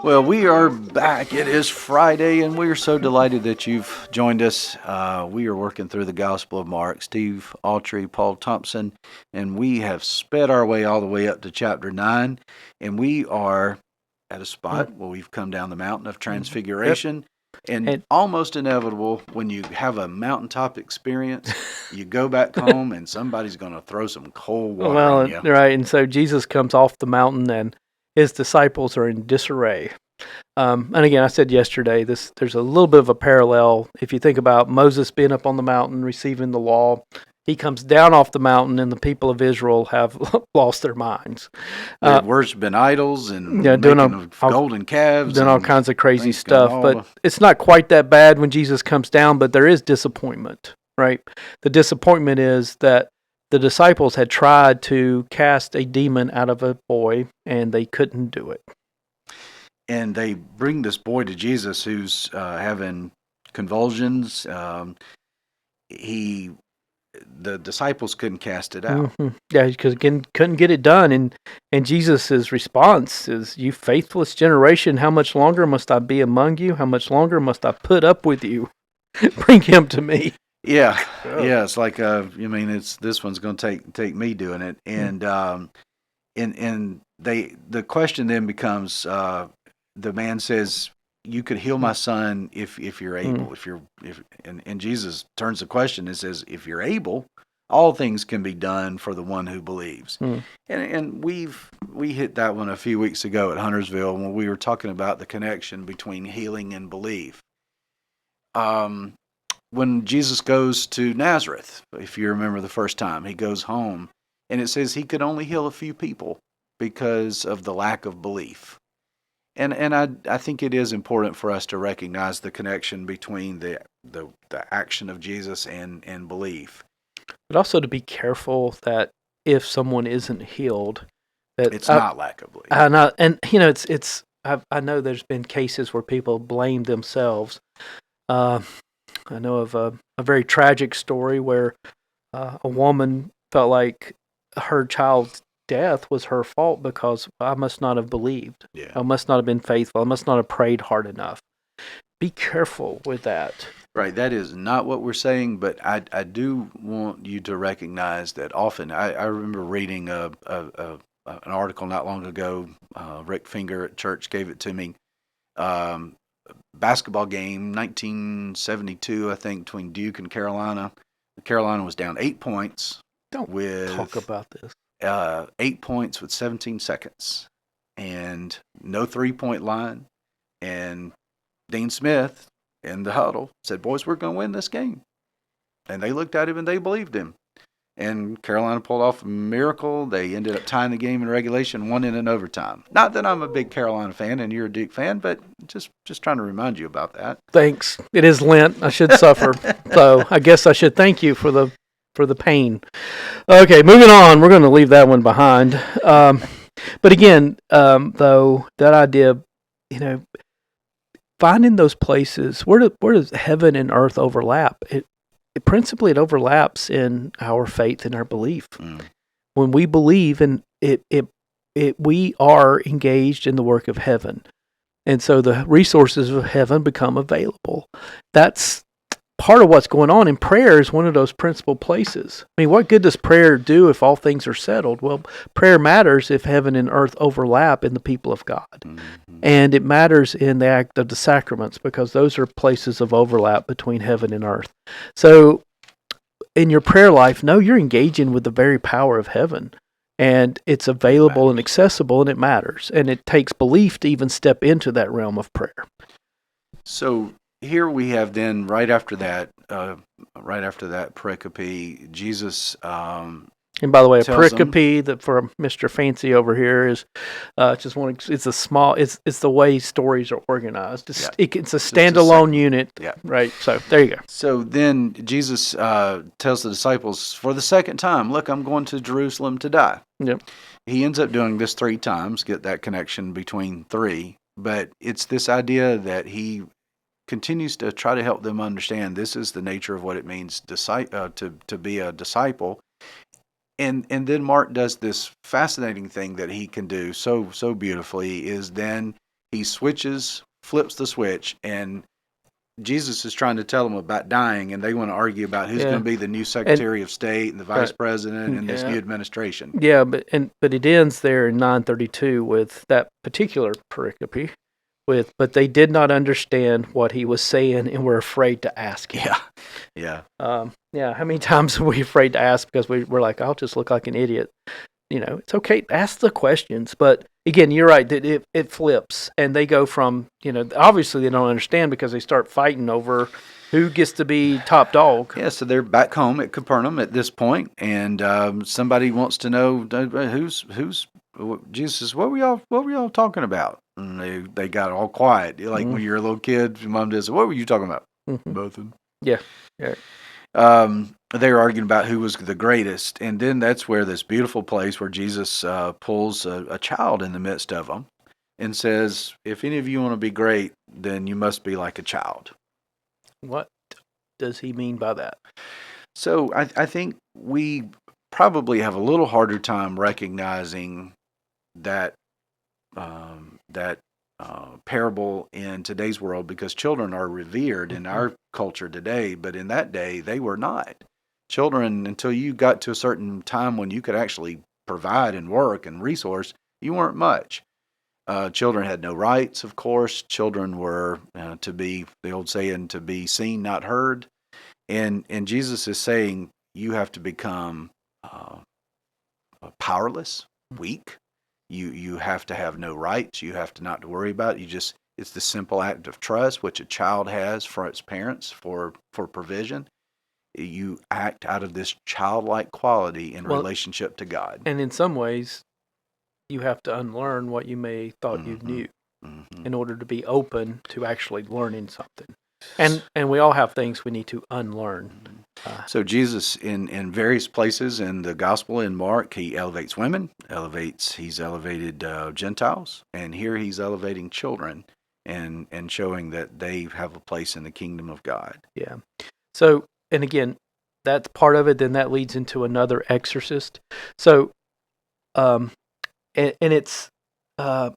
Well, we are back. It is Friday, and we are so delighted that you've joined us. We are working through the Gospel of Mark. Steve Autrey, Paul Thompson, and we have sped our way all the way up to chapter 9, and we are at a spot where we've come down the mountain of Transfiguration. And almost inevitable when you have a mountaintop experience, you go back home and somebody's going to throw some cold water on you. Right, and so Jesus comes off the mountain and his disciples are in disarray. And again, I said yesterday, there's a little bit of a parallel. If you think about Moses being up on the mountain receiving the law, he comes down off the mountain, and the people of Israel have lost their minds. They're worshiping idols and doing golden calves. Doing all kinds of crazy stuff. But it's not quite that bad when Jesus comes down, but there is disappointment, right? The disappointment is that the disciples had tried to cast a demon out of a boy, and they couldn't do it. And they bring this boy to Jesus who's having convulsions. The disciples couldn't cast it out. Mm-hmm. Yeah, because again, couldn't get it done. And Jesus' response is, "You faithless generation, how much longer must I be among you? How much longer must I put up with you? Bring him to me." Yeah, yeah. It's like this one's going to take me doing it, and the question then becomes, the man says, "You could heal my son if you're able." And Jesus turns the question and says, "If you're able, all things can be done for the one who believes." And we hit that one a few weeks ago at Huntersville when we were talking about the connection between healing and belief. When Jesus goes to Nazareth, if you remember the first time, he goes home, and it says he could only heal a few people because of the lack of belief. And I think it is important for us to recognize the connection between the action of Jesus and belief. But also to be careful that if someone isn't healed, that it's not lack of belief. I know there's been cases where people blame themselves. I know of a very tragic story where a woman felt like her child's death was her fault because I must not have believed. Yeah. I must not have been faithful. I must not have prayed hard enough. Be careful with that. Right. That is not what we're saying, but I do want you to recognize that often. I remember reading an article not long ago. Rick Finger at church gave it to me. Basketball game, 1972, I think, between Duke and Carolina. Carolina was down 8 points. Don't talk about this. 8 points with 17 seconds and no 3-point line. And Dean Smith in the huddle said, "Boys, we're going to win this game." And they looked at him and they believed him. And Carolina pulled off a miracle. They ended up tying the game in regulation, won in overtime. Not that I'm a big Carolina fan and you're a Duke fan, but just trying to remind you about that. Thanks. It is Lent. I should suffer. So I guess I should thank you for the pain. Okay, moving on. We're going to leave that one behind. But again, though, that idea, finding those places, where does heaven and earth overlap? It principally overlaps in our faith and our belief. When we believe in it, we are engaged in the work of heaven. And so the resources of heaven become available. That's part of what's going on, and prayer is one of those principal places. I mean, what good does prayer do if all things are settled? Well, prayer matters if heaven and earth overlap in the people of God. And it matters in the act of the sacraments because those are places of overlap between heaven and earth. So in your prayer life, you're engaging with the very power of heaven. And it's available and accessible, and it matters. And it takes belief to even step into that realm of prayer. So here we have then, right after that pericope, Jesus. And by the way, a pericope, that for Mr. Fancy over here, is just one. It's a small. It's the way stories are organized. It's a standalone unit. Yeah. Right. So there you go. So then Jesus tells the disciples for the second time, "Look, I'm going to Jerusalem to die." Yep. He ends up doing this 3 times. Get that connection between 3, but it's this idea that he continues to try to help them understand this is the nature of what it means to be a disciple. And then Mark does this fascinating thing that he can do so beautifully, is then he flips the switch, and Jesus is trying to tell them about dying, and they want to argue about who's going to be the new Secretary of State and the Vice President in this new administration. Yeah, but it ends there in 932 with that particular pericope. But they did not understand what he was saying and were afraid to ask him. Yeah. How many times are we afraid to ask because we're like, I'll just look like an idiot. It's okay, ask the questions. But again, you're right, that it flips, and they go from, obviously they don't understand because they start fighting over who gets to be top dog. Yeah, so they're back home at Capernaum at this point, and somebody wants to know who's Jesus says, what were y'all talking about? And they got all quiet. Like when you're a little kid, your mom does, what were you talking about? Nothing. Yeah. They were arguing about who was the greatest, and then that's where this beautiful place where Jesus pulls a child in the midst of them and says, if any of you want to be great, then you must be like a child. What does he mean by that? So I think we probably have a little harder time recognizing that parable in today's world, because children are revered in our culture today, but in that day they were not. Children, until you got to a certain time when you could actually provide and work and resource, you weren't much. Children had no rights, of course. Children were to be, the old saying, to be seen, not heard. And Jesus is saying you have to become powerless, weak. You have to have no rights. You have to not to worry about it. It's the simple act of trust, which a child has for its parents for provision. You act out of this childlike quality in relationship to God. And in some ways, you have to unlearn what you may thought you knew in order to be open to actually learning something. And we all have things we need to unlearn. So Jesus, in various places in the gospel in Mark, he elevates women, he's elevated Gentiles, and here he's elevating children and showing that they have a place in the kingdom of God. Yeah. So, and again, that's part of it. Then that leads into another exorcist. So, and it's an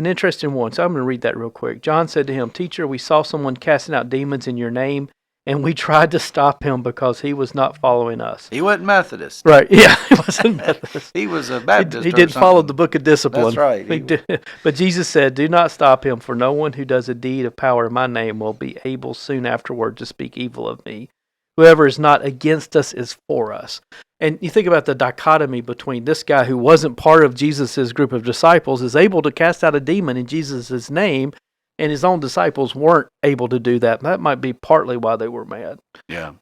interesting one. So I'm going to read that real quick. John said to him, "Teacher, we saw someone casting out demons in your name, and we tried to stop him because he was not following us." He wasn't Methodist. Right. Yeah, he wasn't Methodist. He was a Baptist. He did follow the book of discipline. That's right. But Jesus said, "Do not stop him, for no one who does a deed of power in my name will be able soon afterward to speak evil of me. Whoever is not against us is for us." And you think about the dichotomy between this guy who wasn't part of Jesus' group of disciples is able to cast out a demon in Jesus' name, and his own disciples weren't able to do that. That might be partly why they were mad. Yeah.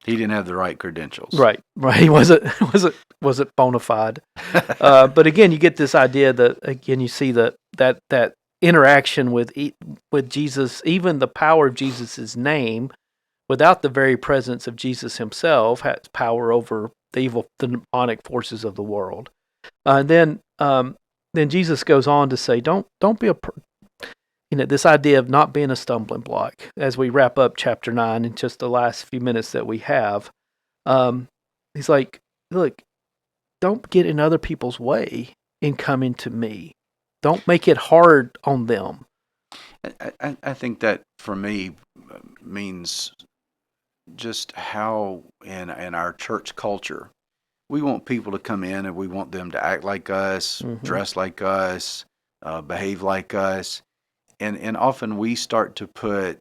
He didn't have the right credentials. Right. He wasn't bona fide. But again, you get this idea that, again, you see that interaction with Jesus, even the power of Jesus' name, without the very presence of Jesus himself, has power over the demonic forces of the world. Then Jesus goes on to say, don't be this idea of not being a stumbling block. As we wrap up chapter 9 in just the last few minutes that we have, he's like, look, don't get in other people's way in coming to me. Don't make it hard on them. I think that for me means just how in our church culture we want people to come in and we want them to act like us, dress like us, behave like us, and often we start to put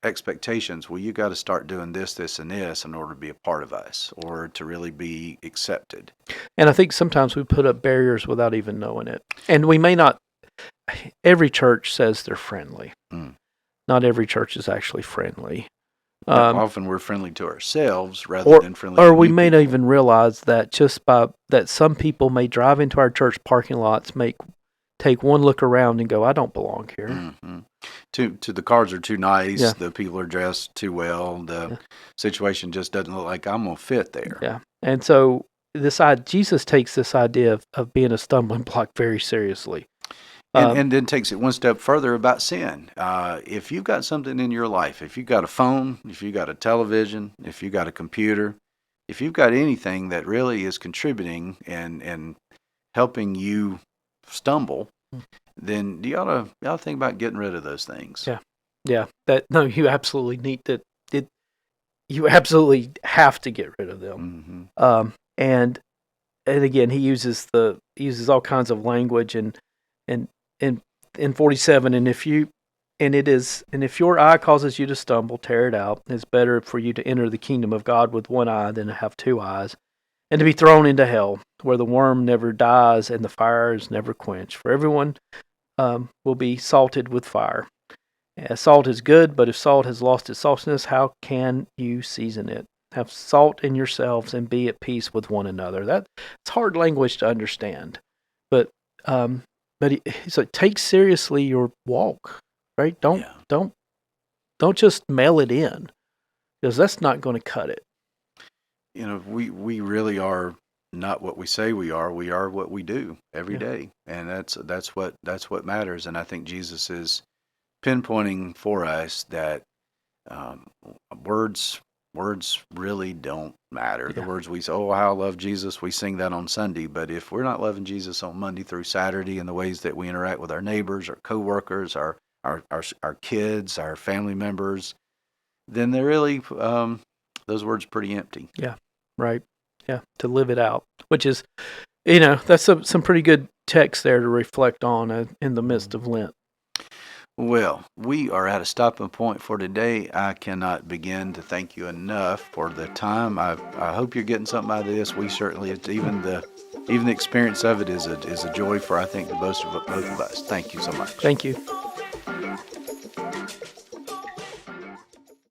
expectations. Well, you got to start doing this, and this in order to be a part of us or to really be accepted. And I think sometimes we put up barriers without even knowing it. And we may not. Every church says they're friendly. Not every church is actually friendly. Often we're friendly to ourselves rather than friendly to or we may people. not even realize that just by that some people may drive into our church parking lots, take one look around and go, I don't belong here. To the cars are too nice, Yeah. the people are dressed too well, the situation just doesn't look like I'm going to fit there. Yeah. And so Jesus takes this idea of being a stumbling block very seriously. And then takes it one step further about sin. If you've got something in your life, if you've got a phone, if you've got a television, if you've got a computer, if you've got anything that really is contributing and helping you stumble, then you ought to think about getting rid of those things. Yeah. You absolutely need to. You absolutely have to get rid of them. Mm-hmm. And again, he uses all kinds of language and in 47, and if your eye causes you to stumble, tear it out. It's better for you to enter the kingdom of God with one eye than to have two eyes, and to be thrown into hell, where the worm never dies and the fire is never quenched. For everyone will be salted with fire. Salt is good, but if salt has lost its saltiness, how can you season it? Have salt in yourselves and be at peace with one another. That's hard language to understand, but so take seriously your walk, right? Don't just mail it in, because that's not going to cut it. We really are not what we say we are. We are what we do every day, and that's what matters. And I think Jesus is pinpointing for us that words really don't matter. The words we say, "Oh, how I love Jesus," we sing that on Sunday. But if we're not loving Jesus on Monday through Saturday in the ways that we interact with our neighbors, our coworkers, our kids, our family members, then they're really those words pretty empty. Yeah, right. Yeah, to live it out, which is, that's some pretty good text there to reflect on in the midst of Lent. Well, we are at a stopping point for today. I cannot begin to thank you enough for the time. I hope you're getting something out of this. We certainly, even the experience of it is a joy for, I think, both of us. Thank you so much. Thank you.